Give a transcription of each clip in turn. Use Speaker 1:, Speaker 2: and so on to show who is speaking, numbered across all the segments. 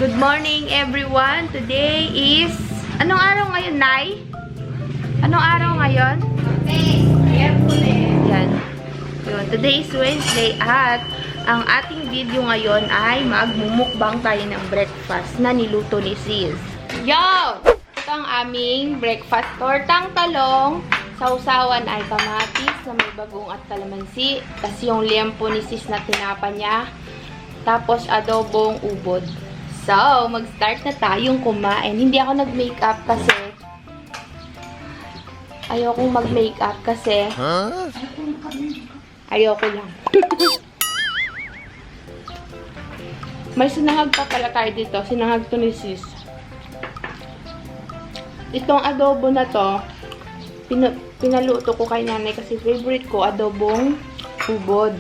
Speaker 1: Good morning everyone. Today is... Anong araw ngayon, Nay? Anong araw ngayon? Yan. Yun. Today is Wednesday at ang ating video ngayon ay magmumukbang tayo ng breakfast na niluto ni Sis. Yo! Ito ang aming breakfast. Tortang talong. Sausawan ay kamatis na may bagong at kalamansi. Tapos yung liempo ni Sis na tinapa niya. Tapos adobong ubod. So, mag-start na tayong kumain. Hindi ako nag-makeup kasi ayokong mag-makeup kasi ayoko lang. May sinangag pa pala tayo dito. Sinangag to ni Sis. Itong adobo na to, pinaluto ko kay nanay kasi favorite ko, adobong ubod.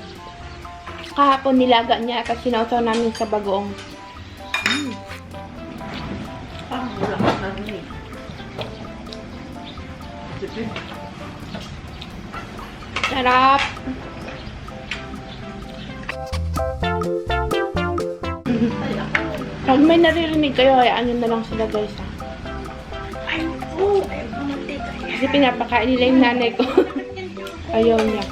Speaker 1: Kahapon nilaga niya at sinausaw namin sa bagoong. Sarap! Pag may naririnig kayo, hayaan nyo na lang sila guys ha. Kasi pinapakain nila yung nanay ko. Ayaw niya.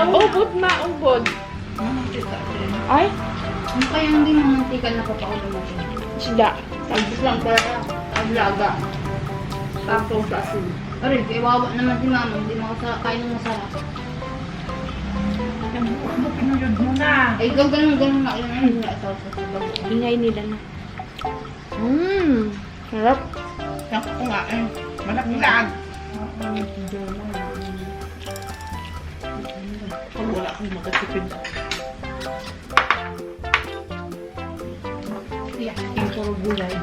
Speaker 1: Ubod ma, ubod. Ay?
Speaker 2: Ano kaya hindi ng mantika na papaulam natin?
Speaker 1: Sida.
Speaker 2: Tagbis lang kaya aglaga. Tapos asin. Aray, iwawa naman si mama. Hindi mo kain ng masarap.
Speaker 3: Pinuyod mo na.
Speaker 2: Ay, ganun na. Alam na yung ito sa sabag.
Speaker 1: Ingay nila na. Sarap.
Speaker 3: Naku ko nga eh. Malaklag. Pag wala akong magatipid.
Speaker 2: Ang sarap gulay.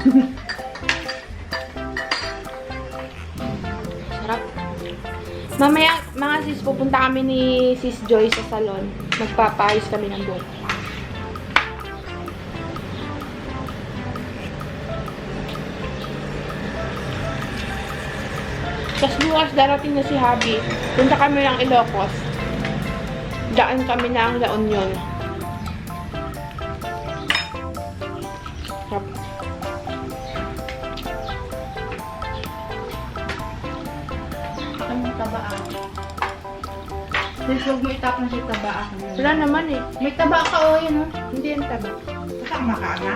Speaker 1: Sarap. Mamaya, mga sis, pupunta kami ni Sis Joy sa salon. Magpapayos kami ng buhok. Tapos bukas darating na si Habi. Punta kami ng Ilocos. Daan kami ng La Union. Sarap.
Speaker 2: Ang tabaan. Huwag mo itapon si tabaan.
Speaker 1: Wala naman eh.
Speaker 2: May taba ka o yun o.
Speaker 1: Hindi yung taba.
Speaker 3: Kasama ka na.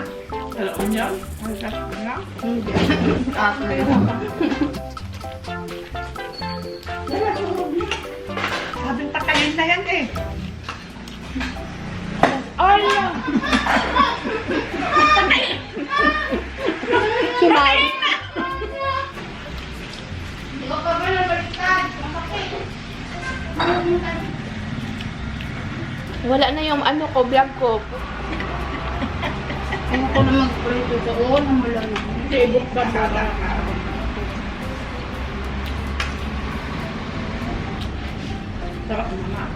Speaker 3: Alam niyo? Ang sarap na.
Speaker 1: Hindi.
Speaker 3: Sabing patayin na yan eh.
Speaker 1: Ala! Sumali.
Speaker 2: Hindi ko pa ba nabaliktad?
Speaker 1: Wala na yung ano ko, vlog ko.
Speaker 2: Ayaw ko na mag-prito sa uwan. Ang wala na.
Speaker 3: Hindi, ibok ba sana? Sarap naman.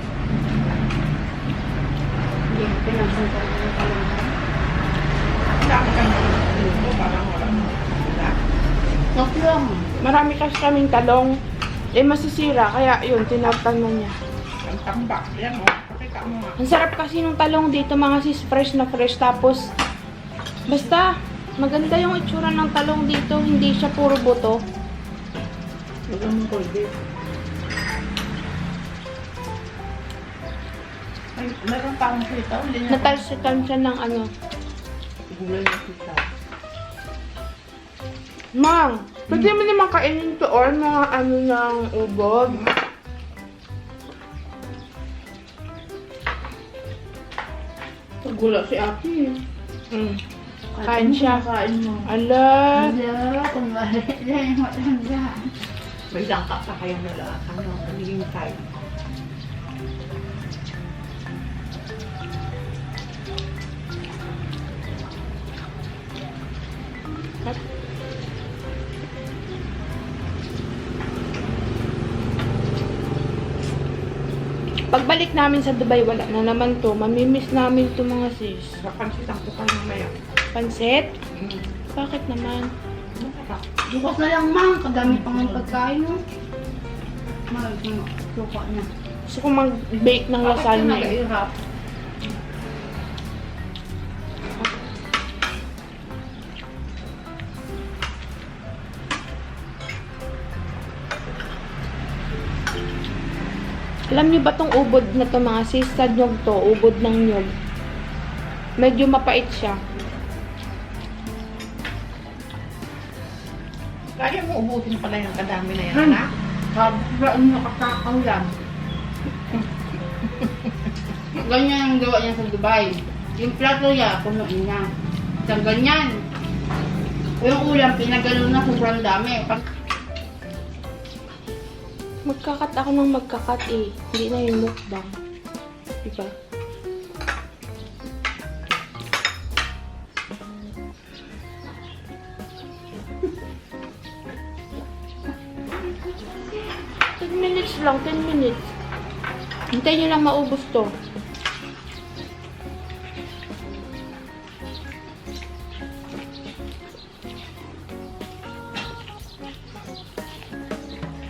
Speaker 2: Hindi, pinagsantan ko na pala.
Speaker 3: Dami ka na dito, parang wala na.
Speaker 2: Okay lang.
Speaker 1: Marami kasi kaming talong. Eh, masisira. Kaya yun, tinaptan na niya.
Speaker 3: Ang tambak. Yan o. Pakita mo nga.
Speaker 1: Ang sarap kasi nung talong dito, mga sis. Fresh na fresh. Tapos, basta, maganda yung itsura ng talong dito. Hindi siya puro buto.
Speaker 3: Huwag mong kulbit. Ay, meron pa akong sitaw. Hindi na
Speaker 1: Natalsikan siya ng ano.
Speaker 3: gulay na sitaw.
Speaker 1: Mang, pwede mo naman kainin to or mga ano ng ubod.
Speaker 3: Gula si Aki.
Speaker 1: Kain siya.
Speaker 3: Kain mo.
Speaker 1: Ala.
Speaker 2: Wala, kunwari. Yan, matanda.
Speaker 3: May dangka pa kayo nila. Ano, naging time.
Speaker 1: Pagbalik namin sa Dubai, wala na naman to. Mamimiss namin to mga sis.
Speaker 3: Kapansit ang tukay mamaya.
Speaker 1: Pansit? Bakit naman?
Speaker 2: Bukas na lang, mang. Kadami pang ang pagkain, no? Mahal ko nga. Suka niya.
Speaker 1: Gusto ko mag-bake ng lasagna.
Speaker 3: Bakit ka nag-ihap?
Speaker 1: Alam niyo ba tong ubod na to mga sis? Sa nyog to, ubod ng nyog. Medyo mapait siya.
Speaker 3: Kaya mo ubusin pala yung kadami na yan,
Speaker 2: Hmm.
Speaker 3: ha?
Speaker 2: Kabraan nyo kakakaw lang. Ganyan ang gawa niya sa Dubai. Yung plato niya, punuin niya. Isang ganyan. Yung ulam, pinagalo na sobrang dami. Pag
Speaker 1: Magkakat ako ng magkakat eh. Hindi na yung mukbang. Diba? Ten minutes lang, 10 minutes. Hintayin nyo lang maubos to.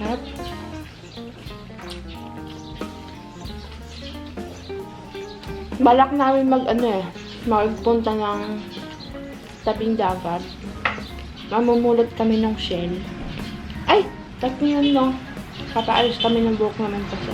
Speaker 1: Harap. Balak namin magpunta ng tabing dagat. Mamumulot kami ng shell. Ay! Tapos yun no. Papaalis kami ng buhok naman kasi.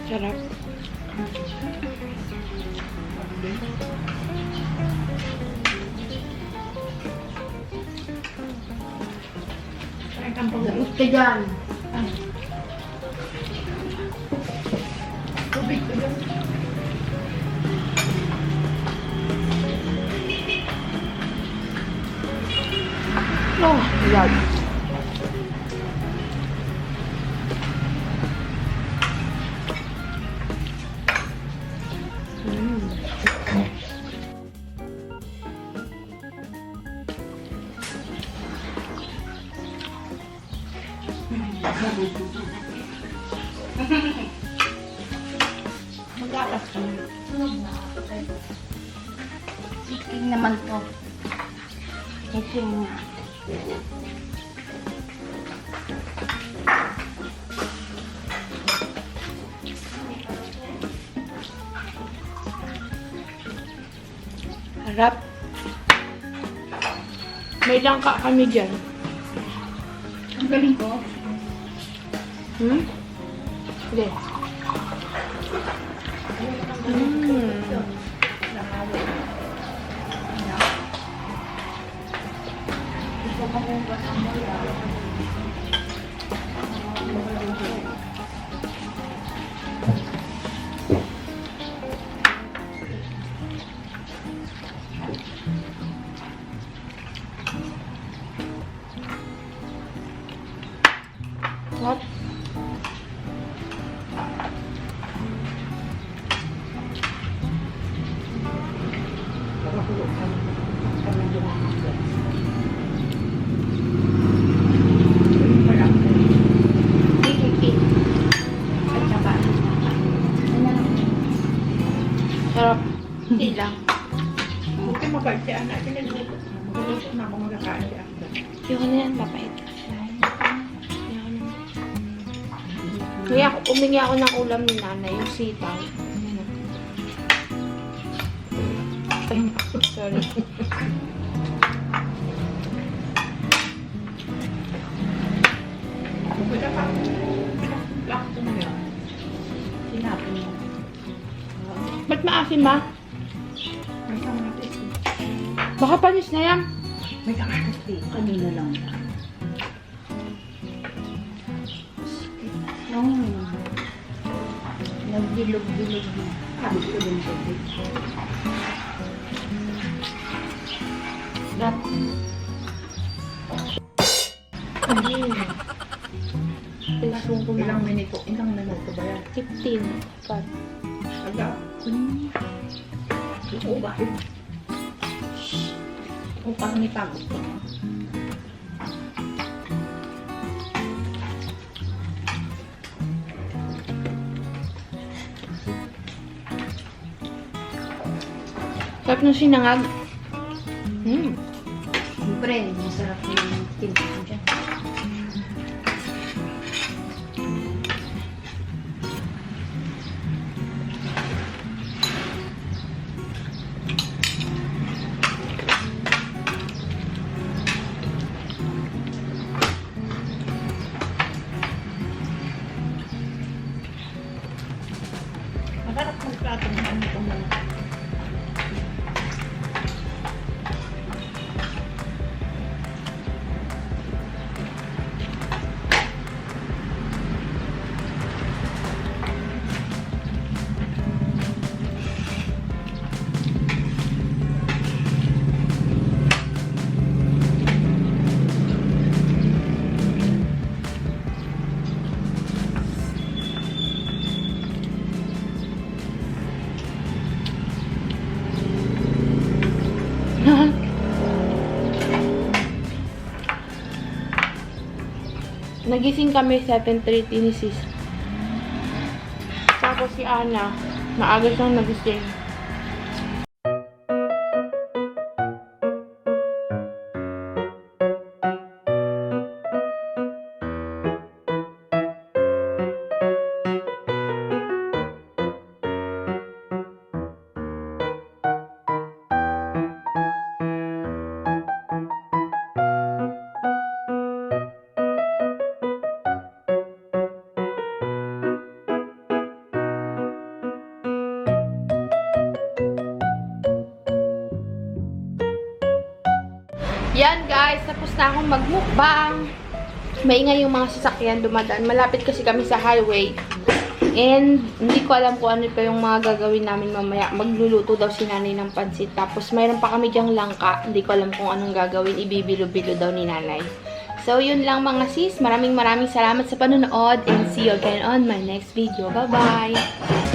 Speaker 1: Sarap.
Speaker 3: Kaya kang pag
Speaker 2: gusto dyan.
Speaker 3: tubig ko dyan.
Speaker 1: Oh, love.
Speaker 3: Mag-alas ka na.
Speaker 2: Siking naman to. Siking nga.
Speaker 1: Harap. May langka kami dyan.
Speaker 2: Ang galing ko.
Speaker 1: Hmm? Hindi. What? Sarap. Hindi lang.
Speaker 3: Buti mabalti, anak. Pinagluto. Magluto na ako magkakain siya.
Speaker 1: Yung ano yan, mapait. Kaya umingi ako ng ulam ni nanay, yung sitaw. Ay, sorry.
Speaker 3: Buti pa. Lakto mo yan. Sinapin mo.
Speaker 1: Ba't maasim ba?
Speaker 3: May kamatis.
Speaker 1: Baka panis na yan.
Speaker 3: May kamatis din. Kanina lang.
Speaker 2: Nagbilog-bilog na.
Speaker 3: Sabi ko din tubig.
Speaker 1: Sarap. Ilang ko
Speaker 3: Ilang minuto? Ilang minuto ba yan?
Speaker 1: 15. Cut.
Speaker 3: Aga. Oo ba? Kung parang may pagod ko.
Speaker 1: Sarap ng sinangag.
Speaker 2: Siyempre, masarap yung tinta ko dyan.
Speaker 1: Nagising kami 7:30 ni sis. Tapos si Ana, maaga siyang nagising. Yan guys, tapos na akong magmukbang. Maingay yung mga sasakyan dumadaan. Malapit kasi kami sa highway. And hindi ko alam kung ano pa yung mga gagawin namin mamaya. Magluluto daw si nanay ng pansit. Tapos mayroon pa kami dyang langka. Hindi ko alam kung anong gagawin. Ibibilo-bilo daw ni nanay. So yun lang mga sis. Maraming salamat sa panonood. And see you again on my next video. Bye-bye!